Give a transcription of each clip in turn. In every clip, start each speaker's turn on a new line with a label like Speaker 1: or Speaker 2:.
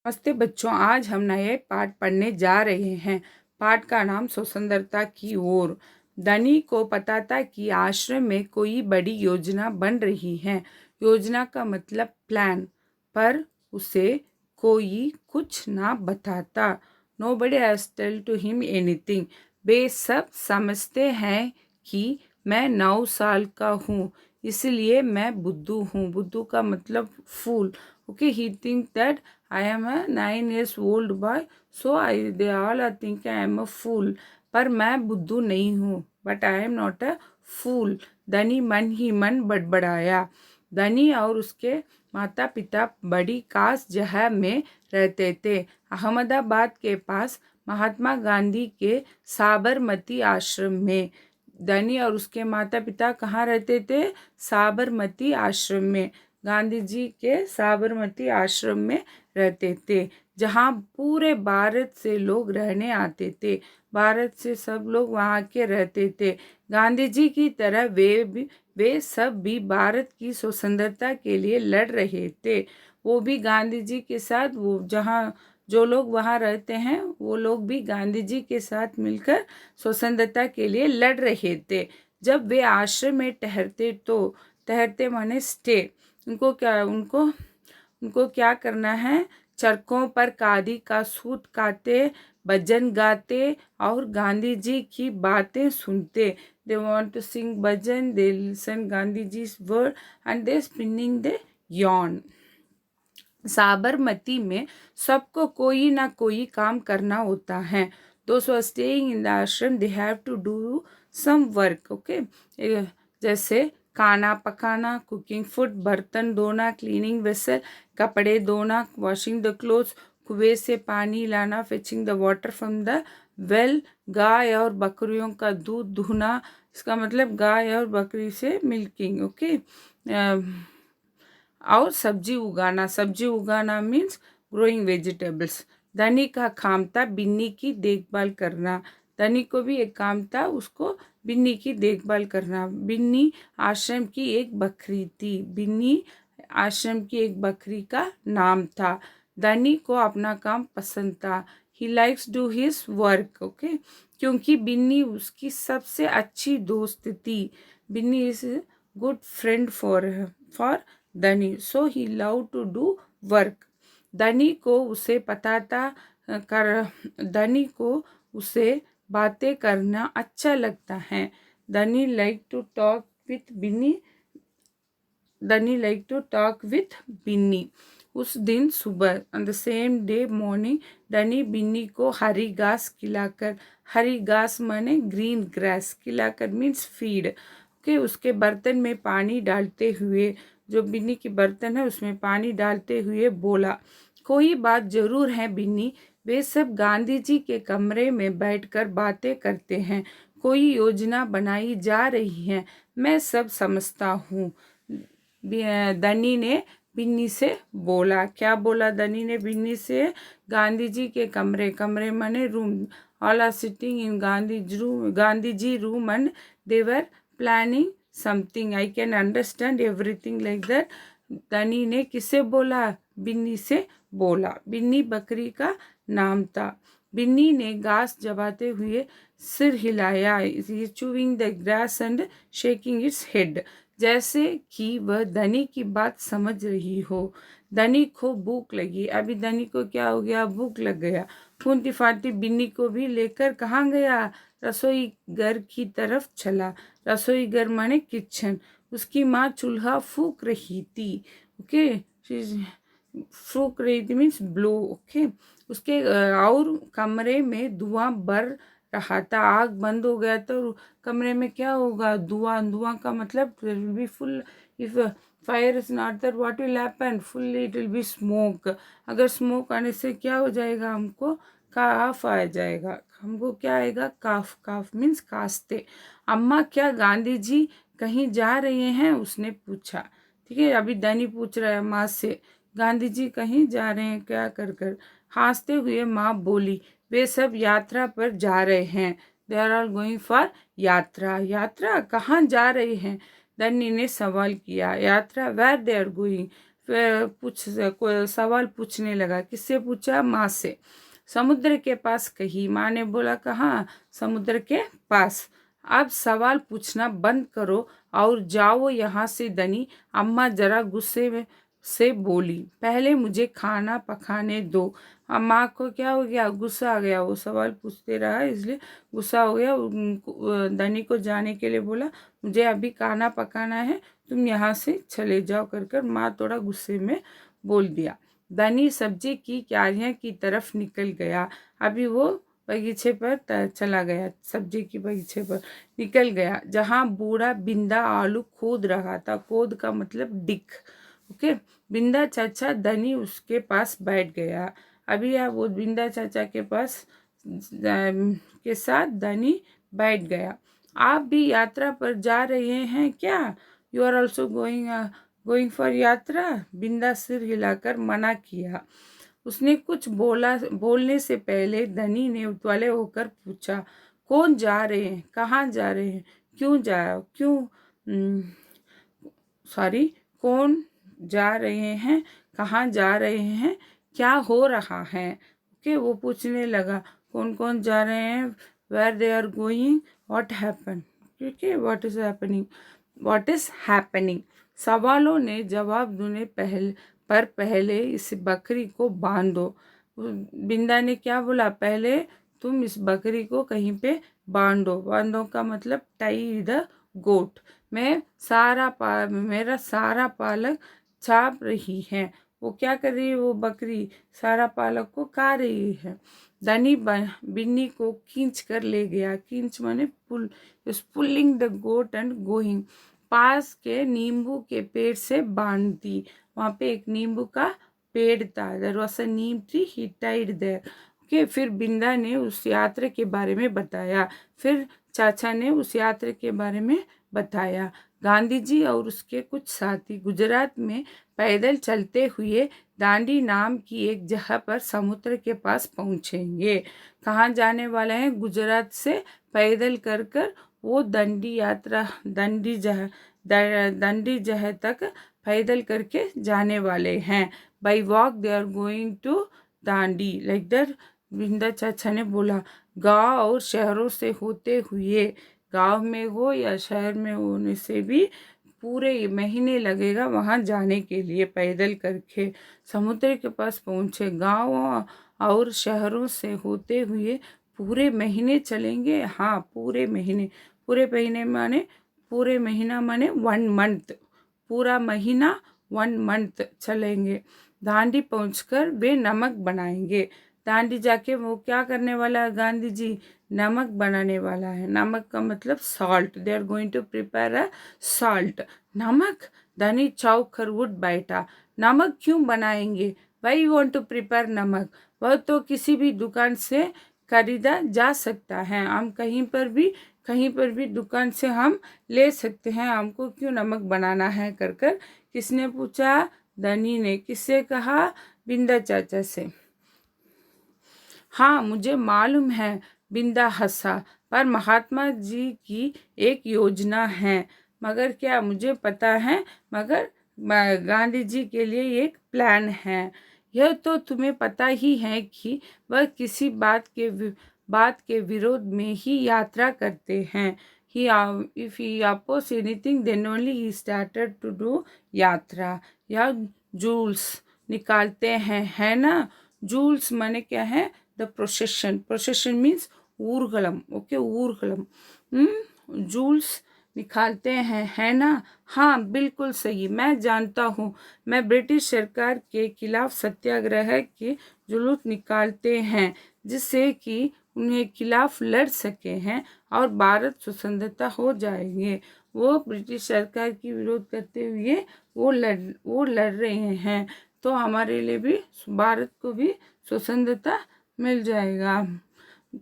Speaker 1: नमस्ते बच्चों, आज हम नए पाठ पढ़ने जा रहे हैं। पाठ का नाम स्वतंत्रता की ओर। धनी को पता था कि आश्रम में कोई बड़ी योजना बन रही है। योजना का मतलब प्लान, पर उसे कोई कुछ ना बताता। Nobody has told to him anything. वे सब समझते हैं कि मैं 9 साल का हूँ, इसलिए मैं बुद्धू हूँ। बुद्धू का मतलब फूल। Okay, he think that I am a 9 years old boy, so they all are thinking I am a fool. पर मैं बुद्धू नहीं हूँ, but I am not a fool. धनी मन ही मन बड़बड़ाया। धनी और उसके माता पिता बड़ी कास जगह में रहते थे, अहमदाबाद के पास महात्मा गांधी के साबरमती आश्रम में। धनी और उसके माता पिता कहाँ रहते थे? साबरमती आश्रम में। गांधी जी के साबरमती आश्रम में रहते थे, जहाँ पूरे भारत से लोग रहने आते थे। भारत से सब लोग वहाँ के रहते थे। गांधी जी की तरह वे सब भी भारत की स्वतंत्रता के लिए लड़ रहे थे। वो भी गांधी जी के साथ, वो जहाँ जो लोग वहाँ रहते हैं वो लोग भी गांधी जी के साथ मिलकर स्वतंत्रता के लिए लड़ रहे थे। जब वे आश्रम में ठहरते माने स्टे, उनको क्या करना है? चरखों पर खादी का सूत काटते, भजन गाते और गांधी जी की बातें सुनते। They want to sing bhajan, they listen Gandhi ji's word and they spinning the yarn. Sabarmati में सबको कोई ना कोई काम करना होता है। Those who are staying in the ashram, they have to do some work, okay? जैसे खाना पकाना, कुकिंग फूड, बर्तन धोना, क्लीनिंग वेसल, कपड़े धोना, वॉशिंग द क्लोथ्स, कुएं से पानी लाना, fetching the water from the well, गाय और बकरियों का दूध दुहना, इसका मतलब गाय और बकरी से मिल्किंग, ओके। और सब्जी उगाना मीन्स ग्रोइंग वेजिटेबल्स। धनी का काम था बिन्नी की देखभाल करना। धनी को भी एक काम था, उसको बिन्नी की देखभाल करना। बिन्नी आश्रम की एक बकरी थी। बिन्नी आश्रम की एक बकरी का नाम था। धनी को अपना काम पसंद था। He likes do his work, okay, क्योंकि बिन्नी उसकी सबसे अच्छी दोस्त थी। Binni is good friend for Dhani, so he love to do work. Dhani को उसे बातें करना अच्छा लगता है। Dhani like to talk with Binni. उस दिन सुबह, on the same day morning, Dhani Binni को हरी घास खिलाकर, हरी घास माने ग्रीन ग्रास, खिलाकर मीन्स फीड, ओके, उसके बर्तन में पानी डालते हुए, जो बिन्नी की बर्तन है उसमें पानी डालते हुए बोला, कोई बात जरूर है बिन्नी, वे सब गांधी जी के कमरे में बैठकर बातें करते हैं। कोई योजना बनाई जा रही है, मैं सब समझता हूँ। धनी ने बिन्नी से बोला। क्या बोला धनी ने बिन्नी से? गांधी जी के कमरे माने room. All are sitting in Gandhi ji room and they were planning something. I can understand everything like that. Dhani ने किससे बोला? बिन्नी से बोला। बिन्नी बकरी का नाम था। बिन्नी ने घास चबाते हुए सिर हिलाया, chewing the grass and shaking its head, जैसे कि वह धनी की बात समझ रही हो। धनी को भूख लगी। अभी धनी को क्या हो गया? भूख लग गया। फूंती फांती बिन्नी को भी लेकर कहाँ गया? रसोई घर की तरफ चला। रसोई घर माने किचन। उसकी माँ चूल्हा फूंक रही थी, ओके, फूंक रही थी मीन्स ब्लो, ओके। उसके और कमरे में धुआं भर रहा था। आग बंद हो गया तो कमरे में क्या होगा? धुआं का मतलब it will be full. If fire is not there, what will happen? Full it will be smoke. अगर स्मोक आने से क्या हो जाएगा? हमको काफ आ जाएगा। हमको क्या आएगा? काफ मीन्स कास्ते। अम्मा, क्या गांधी जी कहीं जा रहे हैं? उसने पूछा। ठीक है, अभी धनी पूछ रहा है माँ से, गांधी जी कहीं जा रहे हैं क्या? कर हंसते हुए माँ बोली, वे सब यात्रा पर जा रहे हैं। They are all going for yatra. यात्रा कहाँ जा रहे हैं? धनी ने सवाल किया। यात्रा, वेयर दे आर गोइंग? सवाल पूछने लगा। किससे पूछा? माँ से। समुद्र के पास कही। माँ ने बोला कहाँ? समुद्र के पास। अब सवाल पूछना बंद करो और जाओ यहाँ से धनी। अम्मा जरा गुस्से में से बोली। पहले मुझे खाना पकाने दो। माँ को क्या हो गया? गुस्सा आ गया। वो सवाल पूछते रहा इसलिए गुस्सा हो गया। धनी को जाने के लिए बोला, मुझे अभी खाना पकाना है, तुम यहाँ से चले जाओ कर माँ थोड़ा गुस्से में बोल दिया। धनी सब्जी की क्यारियाँ की तरफ निकल गया। अभी वो बगीचे पर चला गया, सब्जी की बगीचे पर निकल गया, जहाँ बूढ़ा बिंदा आलू खोद रहा था। खोद का मतलब डिग। ओके। बिंदा चाचा धनी उसके पास बैठ गया। अभी वो बिंदा चाचा के पास के साथ धनी बैठ गया। आप भी यात्रा पर जा रहे हैं क्या? You are also going for yatra? Binda सिर हिलाकर मना किया। उसने कुछ बोलने से पहले धनी ने उतवाले होकर पूछा, कौन जा रहे हैं? कहाँ जा रहे हैं? सॉरी, कौन जा रहे हैं? कहाँ जा रहे हैं? क्या हो रहा है? ओके, वो पूछने लगा कौन कौन जा रहे हैं, where they are going, what happen. Okay, what is happening. सवालों ने जवाब देने पहले इस बकरी को बांधो। बिंदा ने क्या बोला? पहले तुम इस बकरी को कहीं पे बांधो का मतलब टाई द गोट। मेरा सारा पालक छाप रही है। वो क्या कर रही है? वो बकरी सारा पालक को खा रही है। धनी बिन्नी को खींच कर ले गया। खींच माने pull, pulling the goat and going. पास के नींबू के पेड़ से बांध दी। वहाँ पे एक नींबू का पेड़ था। There was a neem tree, he tied there. Okay, फिर बिंदा ने उस यात्रा के बारे में बताया। फिर चाचा ने उस यात्रा के बारे में बताया। गांधी जी और उसके कुछ साथी गुजरात में पैदल चलते हुए दांडी नाम की एक जगह पर समुद्र के पास पहुंचेंगे। कहाँ जाने वाले हैं? गुजरात से पैदल कर वो दंडी जगह तक पैदल करके जाने वाले हैं। By walk they are going to Dandi, like that. Binda चाचा ने बोला, गांव और शहरों से होते हुए, गांव में हो या शहर में होने से भी पूरे महीने लगेगा वहां जाने के लिए। पैदल करके समुद्र के पास पहुंचे। गांव और शहरों से होते हुए पूरे महीने चलेंगे। हाँ, पूरे महीने। पूरे महीना माने 1 मंथ। पूरा महीना 1 मंथ चलेंगे। दांडी पहुंचकर वे नमक बनाएंगे। दांडी जाके वो क्या करने वाला है? गांधी जी नमक बनाने वाला है। नमक का मतलब salt. They are going to prepare a salt. नमक। धनी चौक कर उठ बैठा। नमक क्यों बनाएंगे? Why you want to prepare namak? वह तो किसी भी दुकान से खरीदा जा सकता है। हम कहीं पर भी दुकान से हम ले सकते हैं। हमको क्यों नमक बनाना है? कर किसने पूछा? धनी ने। किससे कहा? बिंदा चाचा से। हाँ, मुझे मालूम है, बिंदा हंसा, पर महात्मा जी की एक योजना है। मगर क्या? मुझे पता है, मगर गांधी जी के लिए एक प्लान है। यह तो तुम्हें पता ही है कि वह किसी बात के विरोध में ही यात्रा करते हैं। If he oppose anything, then only he started to do यात्रा या जूल्स निकालते हैं, है ना। जूल्स माने क्या है? द प्रोसेशन मीन्स ऊर्गलम। ओके, ऊर्गलम। जूल्स निकालते हैं, है ना। हाँ, बिल्कुल सही, मैं जानता हूँ। मैं ब्रिटिश सरकार के खिलाफ सत्याग्रह के जुलूस निकालते हैं, जिससे कि उन्हें खिलाफ लड़ सके हैं और भारत स्वतंत्रता हो जाएंगे। वो ब्रिटिश सरकार की विरोध करते हुए वो लड़ रहे हैं, तो हमारे लिए भी, भारत को भी स्वतंत्रता मिल जाएगा।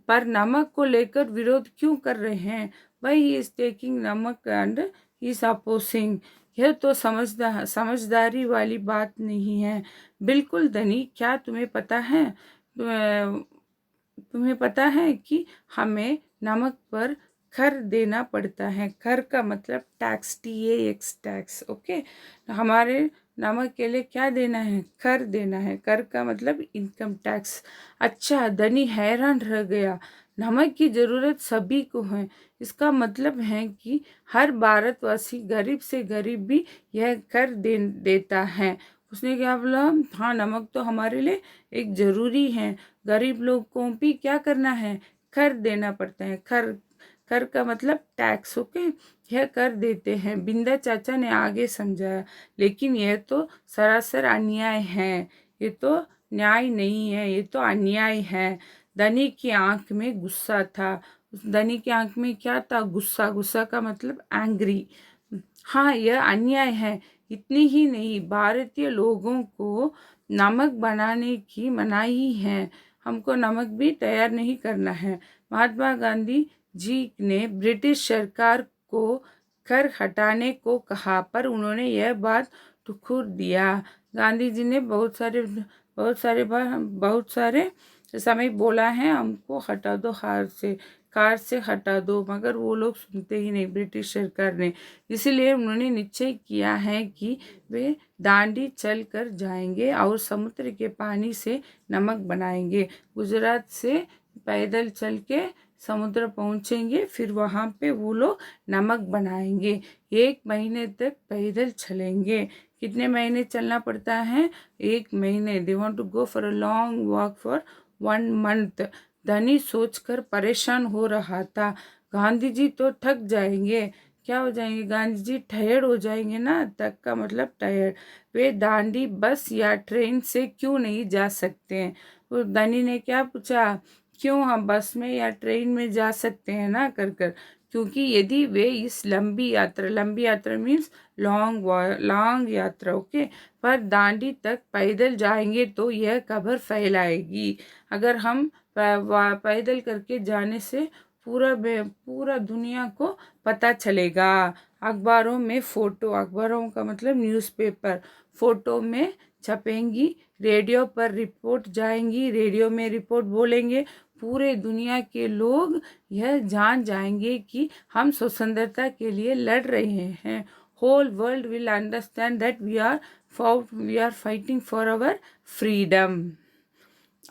Speaker 1: पर नमक को लेकर विरोध क्यों कर रहे हैं? वही इज टेकिंग नमक एंड इज अपोजिंग। यह तो समझदारी वाली बात नहीं है। बिल्कुल धनी, क्या तुम्हें पता है कि हमें नमक पर कर देना पड़ता है। कर का मतलब टैक्स, TAX, टैक्स। ओके, हमारे नमक के लिए क्या देना है, कर देना है। कर का मतलब इनकम टैक्स। अच्छा, धनी हैरान रह गया, नमक की ज़रूरत सभी को है, इसका मतलब है कि हर भारतवासी गरीब से गरीब भी यह कर देता है। उसने क्या बोला, हाँ नमक तो हमारे लिए एक ज़रूरी है, गरीब लोग को भी क्या करना है, कर देना पड़ता है। कर, कर का मतलब टैक्स। ओके, यह कर देते हैं। बिंदा चाचा ने आगे समझाया, लेकिन यह तो सरासर अन्याय है, ये तो न्याय नहीं है, ये तो अन्याय है। धनी की आंख में गुस्सा था। उस धनी की आंख में क्या था, गुस्सा। गुस्सा का मतलब एंग्री। हाँ, यह अन्याय है। इतनी ही नहीं, भारतीय लोगों को नमक बनाने की मनाही है, हमको नमक भी तैयार नहीं करना है। महात्मा गांधी जी ने ब्रिटिश सरकार को कर हटाने को कहा, पर उन्होंने यह बात ठुकरा दिया। गांधी जी ने बहुत सारे समय बोला है, हमको हटा दो, कार से हटा दो, मगर वो लोग सुनते ही नहीं, ब्रिटिश सरकार ने। इसीलिए उन्होंने निश्चय किया है कि वे दांडी चल कर जाएंगे और समुद्र के पानी से नमक बनाएंगे। गुजरात से पैदल चल के समुद्र पहुंचेंगे, फिर वहाँ पे वो लोग नमक बनाएंगे। 1 महीने तक पैदल चलेंगे। कितने महीने चलना पड़ता है, 1 महीने। They want to go for a long walk for 1 month. Dhani सोचकर परेशान हो रहा था, गांधी जी तो थक जाएंगे। क्या हो जाएंगे, गांधी जी टायर्ड हो जाएंगे ना, तक का मतलब टायर्ड। वे दांडी बस या ट्रेन से क्यों नहीं जा सकते हैं। वो धनी ने क्या पूछा, क्यों हम बस में या ट्रेन में जा सकते हैं ना, कर कर। क्योंकि यदि वे इस लंबी यात्रा मीन्स लॉन्ग यात्रा, ओके, पर दांडी तक पैदल जाएंगे तो यह खबर फैलाएगी। अगर हम पैदल करके जाने से पूरा दुनिया को पता चलेगा। अखबारों में फोटो, अखबारों का मतलब न्यूज़पेपर, फोटो में छपेंगी, रेडियो पर रिपोर्ट जाएंगी, रेडियो में रिपोर्ट बोलेंगे, पूरे दुनिया के लोग यह जान जाएंगे कि हम स्वतंत्रता के लिए लड़ रहे हैं। Whole world will understand that we are fighting for our freedom.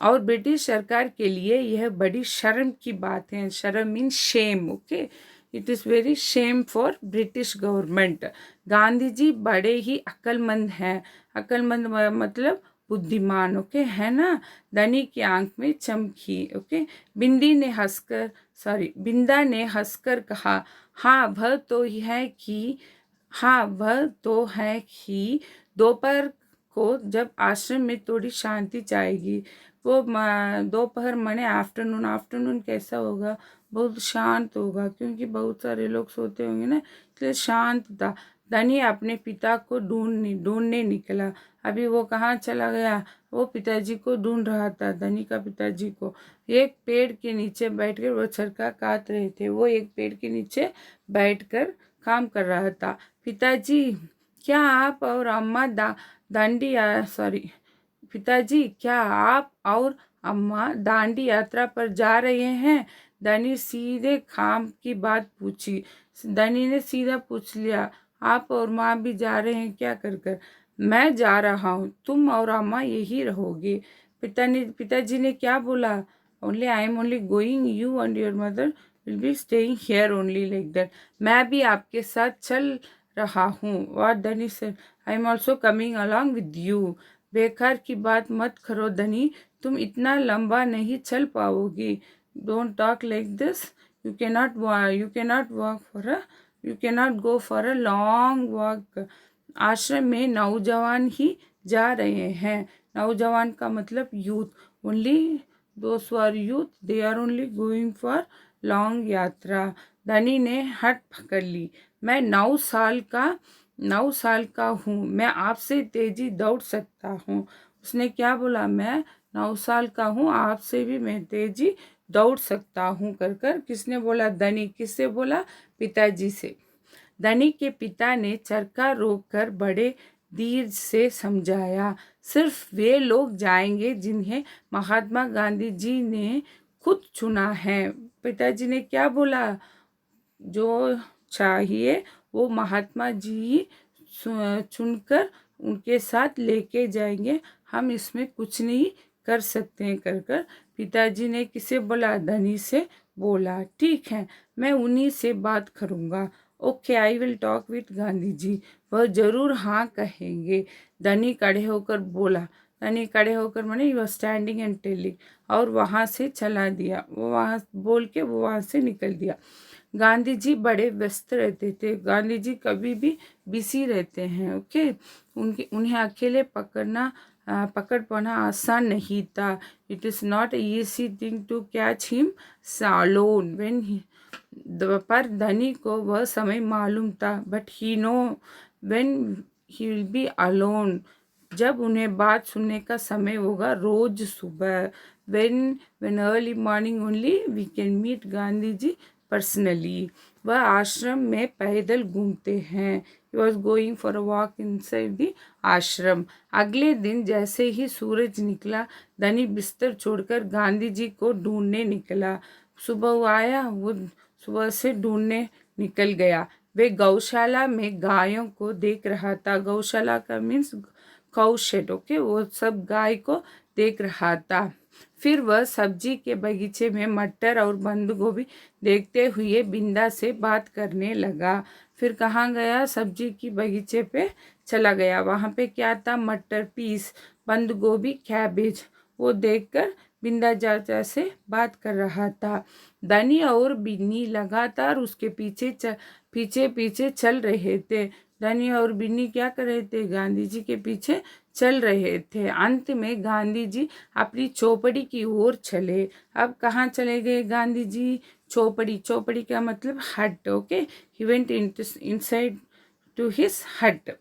Speaker 1: और ब्रिटिश सरकार के लिए यह बड़ी शर्म की बात है। शर्म mean shame, okay, it is very shame for British government. Gandhi ji बड़े ही अक्लमंद हैं। अक्लमंद मतलब बुद्धिमान, ओके, है ना। धनी की आंख में चमकी, ओके। बिंदा ने हंसकर कहा, हाँ वह तो है कि दोपहर को जब आश्रम में थोड़ी शांति चाहेगी। वो दोपहर माने आफ्टरनून। आफ्टरनून कैसा होगा, बहुत शांत होगा, क्योंकि बहुत सारे लोग सोते होंगे ना, इसलिए शांत था। धनी अपने पिता को ढूंढने निकला। अभी वो कहाँ चला गया, वो पिताजी को ढूंढ रहा था, धनी का पिताजी को। एक पेड़ के नीचे बैठकर वो चरखा काट रहे थे। वो एक पेड़ के नीचे बैठकर काम कर रहा था। पिताजी, क्या आप और अम्मा पिताजी, क्या आप और अम्मा दांडी यात्रा पर जा रहे हैं। धनी सीधे काम की बात पूछी। धनी ने सीधा पूछ लिया, आप और माँ भी जा रहे हैं क्या, कर कर। मैं जा रहा हूँ, तुम और अम्मा यही रहोगे। पिताजी ने क्या बोला, only I am only going, you and your mother will be staying here only, like that. मैं भी आपके साथ चल रहा हूँ। What Dhani said, I am also coming along with you. बेकार की बात मत करो धनी, तुम इतना लंबा नहीं चल पाओगी। Don't talk like this, you cannot go for a long walk. आश्रम में नौजवान ही जा रहे हैं। नौजवान का मतलब youth. Only those are youth, they are only going for long yatra. Dhani ने हट पकड़ ली। मैं 9 साल का हूँ, मैं आपसे तेजी दौड़ सकता हूँ। उसने क्या बोला, मैं 9 साल का हूँ, आपसे भी मैं तेजी दौड़ सकता हूँ, कर कर। किसने बोला, धनी। किससे बोला, पिताजी से। धनी के पिता ने चरखा रोककर बड़े धीर से समझाया, सिर्फ वे लोग जाएंगे जिन्हें महात्मा गांधी जी ने खुद चुना है। पिताजी ने क्या बोला, जो चाहिए वो महात्मा जी चुनकर उनके साथ लेके जाएंगे, हम इसमें कुछ नहीं कर सकते हैं कर कर पिताजी ने किसे बोला, धनी से बोला। ठीक है, मैं उन्हीं से बात करूँगा। Okay, I will talk with Gandhi ji. वह जरूर हाँ कहेंगे। धनी खड़े होकर बोला। धनी खड़े होकर माने you are standing and telling, और वहाँ से चला दिया। वो वहाँ बोल के वो वहाँ से निकल दिया। गांधी जी बड़े व्यस्त रहते थे। गांधी जी कभी भी बिजी रहते हैं। ओके, उन्हें अकेले पकड़ पाना आसान नहीं था। It is not easy thing to catch him alone when पर धनी को वह समय मालूम था। But he know when he will be alone, जब उन्हें बात सुनने का समय होगा रोज सुबह। When early morning only we can meet Gandhi ji personally. वह आश्रम में पैदल घूमते हैं। He was going for a walk inside the ashram. अगले दिन जैसे ही सूरज निकला, धनी बिस्तर छोड़कर गांधी जी को ढूंढने निकला। सुबह वो आया, वो सुबह से ढूंढने निकल गया। वे गौशाला में गायों को देख रहा था। गौशाला का मीन्स काउ शेड। ओके, वो सब गाय को देख रहा था। फिर वह सब्जी के बगीचे में मटर और बंद गोभी देखते हुए बिंदा से बात करने लगा। फिर कहाँ गया, सब्जी की बगीचे पे चला गया। वहाँ पे क्या था, मटर, पीस, बंद गोभी, कैबेज। वो देखकर बिंदा चाचा से बात कर रहा था। धनी और बिन्नी लगातार उसके पीछे पीछे चल रहे थे। धनी और बिन्नी क्या कर रहे थे, गांधी जी के पीछे चल रहे थे। अंत में गांधी जी अपनी चौपड़ी की ओर चले। अब कहाँ चले गए गांधी जी, चौपड़ी। चौपड़ी का मतलब hut. Okay, he went inside to his hut.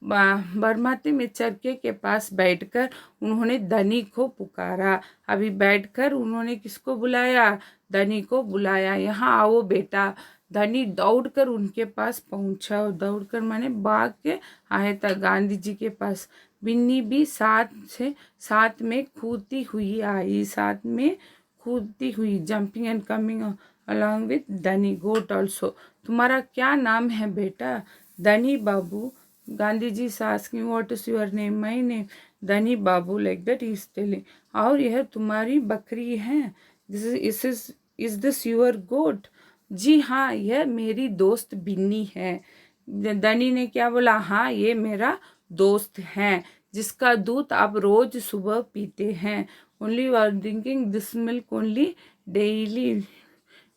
Speaker 1: बरमाते में चरखे के पास बैठकर उन्होंने धनी को पुकारा। अभी बैठकर उन्होंने किसको बुलाया, धनी को बुलाया। यहाँ आओ बेटा। धनी दौड़कर उनके पास पहुंचा। दौड़कर माने भाग के आया था गांधी जी के पास। बिन्नी भी साथ में कूदती हुई आई। साथ में कूदती हुई, jumping and coming along with Dhani goat also. तुम्हारा क्या नाम है बेटा, Dhani Babu. Gandhi ji asking what is your name, my name Dhani Babu, like that he is telling. और यह तुम्हारी बकरी है, इज दिस योर गोट। जी हाँ, यह मेरी दोस्त बिन्नी है। धनी ने क्या बोला, हाँ ये मेरा दोस्त है, जिसका दूध आप रोज सुबह पीते हैं। Only you are drinking this milk only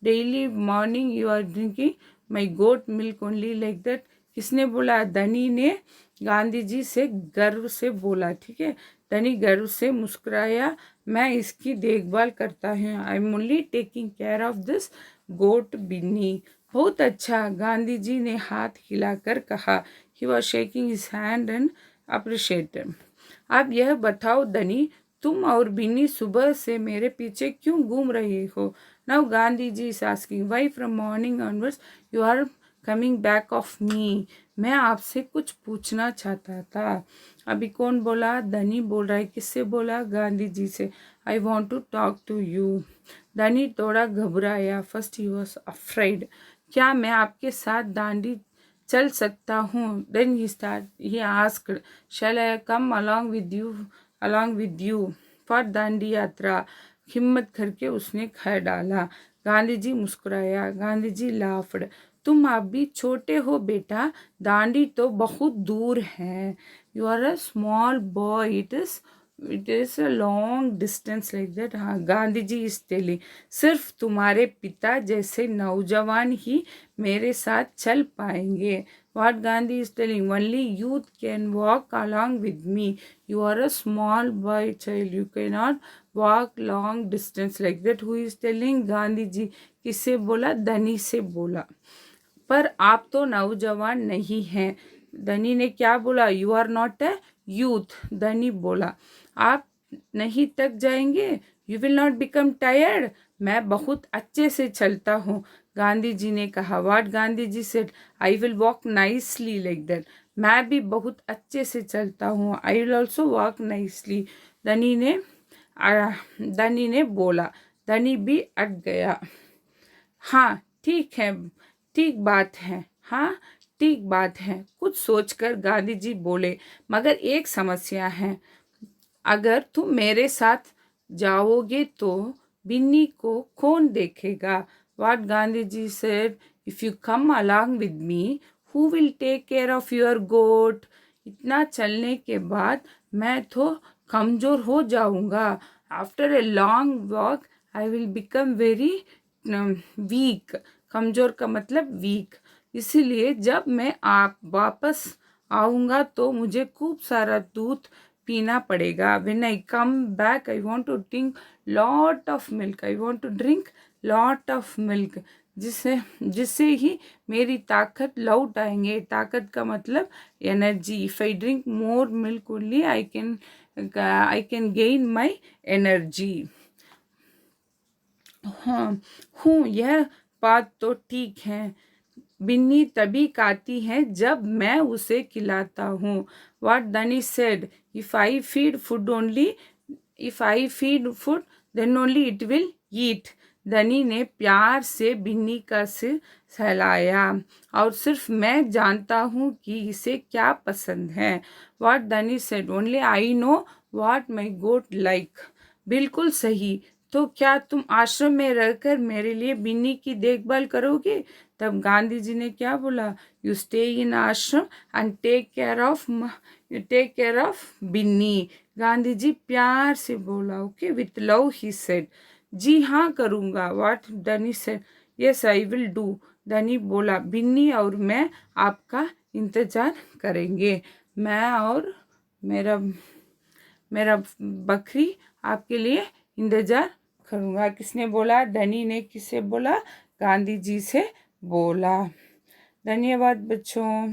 Speaker 1: daily morning you are drinking my goat milk only, like that. किसने बोला, धनी ने गांधी जी से गर्व से बोला। ठीक है, धनी गर्व से मुस्कुराया। मैं इसकी देखभाल करता हूँ। I am only taking care of this goat Binni. बहुत अच्छा, गांधी जी ने हाथ हिलाकर कहा। He was shaking his hand and appreciate. अब यह बताओ धनी, तुम और बिन्नी सुबह से मेरे पीछे क्यों घूम रहे हो। Now Gandhi ji is asking why from morning onwards you are coming back of me. मैं आपसे कुछ पूछना चाहता था। अभी कौन बोला, धनी बोल रहा है। किससे बोला, गांधी जी से। I want to talk to you. Dhani थोड़ा घबराया। First he was afraid. क्या मैं आपके साथ दांडी चल सकता हूँ। Then he asked shall I come along with you for Dandi Yatra. हिम्मत करके उसने खा डाला। गांधी जी मुस्कुराया। गांधी जी लाफ्ड। तुम आप भी छोटे हो बेटा, दांडी तो बहुत दूर है। You are a small boy, it is a long distance, like that. हाँ, गांधी जी इज टेलिंग सिर्फ तुम्हारे पिता जैसे नौजवान ही मेरे साथ चल पाएंगे। What Gandhi is telling, only youth can walk along with me. You are a small boy child, you can not walk long distance, like that. Who is telling, Gandhi ji. किससे बोला, धनी से बोला। पर आप तो नौजवान नहीं हैं। धनी ने क्या बोला, you are not a youth. Dhani बोला, आप नहीं थक जाएंगे, you will not become tired. मैं बहुत अच्छे से चलता हूँ। गांधी जी ने कहा। What Gandhi ji said, I will walk nicely, like that. मैं भी बहुत अच्छे से चलता हूँ। I will also walk nicely. Dhani ने बोला। धनी भी अट गया। हाँ ठीक है, ठीक बात है। हाँ ठीक बात है, कुछ सोचकर गांधी जी बोले, मगर एक समस्या है। अगर तुम मेरे साथ जाओगे तो बिन्नी को कौन देखेगा? What Gandhiji said, if you come along with me, who will take care of your goat? इतना चलने के बाद मैं तो कमजोर हो जाऊंगा। After a long walk I will become very weak. कमजोर का मतलब वीक। इसीलिए जब मैं आप वापस आऊँगा तो मुझे खूब सारा दूध पीना पड़ेगा। When I come back, I want to drink lot of milk. I want to drink lot of milk. जिससे ही मेरी ताकत लौट आएंगे। ताकत का मतलब energy. If I drink more milk only I can gain my energy. हाँ हूँ, यह बात तो ठीक है। बिन्नी तभी खाती है जब मैं उसे खिलाता हूँ। What Dani said, if I feed food then only it will eat. धनी ने प्यार से बिन्नी का सिर सहलाया। और सिर्फ मैं जानता हूँ कि इसे क्या पसंद है। What Dani said, only I know what my goat like. बिल्कुल सही। तो क्या तुम आश्रम में रहकर मेरे लिए बिन्नी की देखभाल करोगे? तब गांधी जी ने क्या बोला? You stay in ashram and take care of Binni. Gandhi ji प्यार से बोला, okay, with love he said. जी हाँ करूँगा। What Dhani said, yes I will do. Dhani बोला, बिन्नी और मैं आपका इंतजार करेंगे। मैं और मेरा बकरी आपके लिए इंतजार करूँगा। किसने बोला? धनी ने। किससे बोला? गांधी जी से बोला। धन्यवाद बच्चों।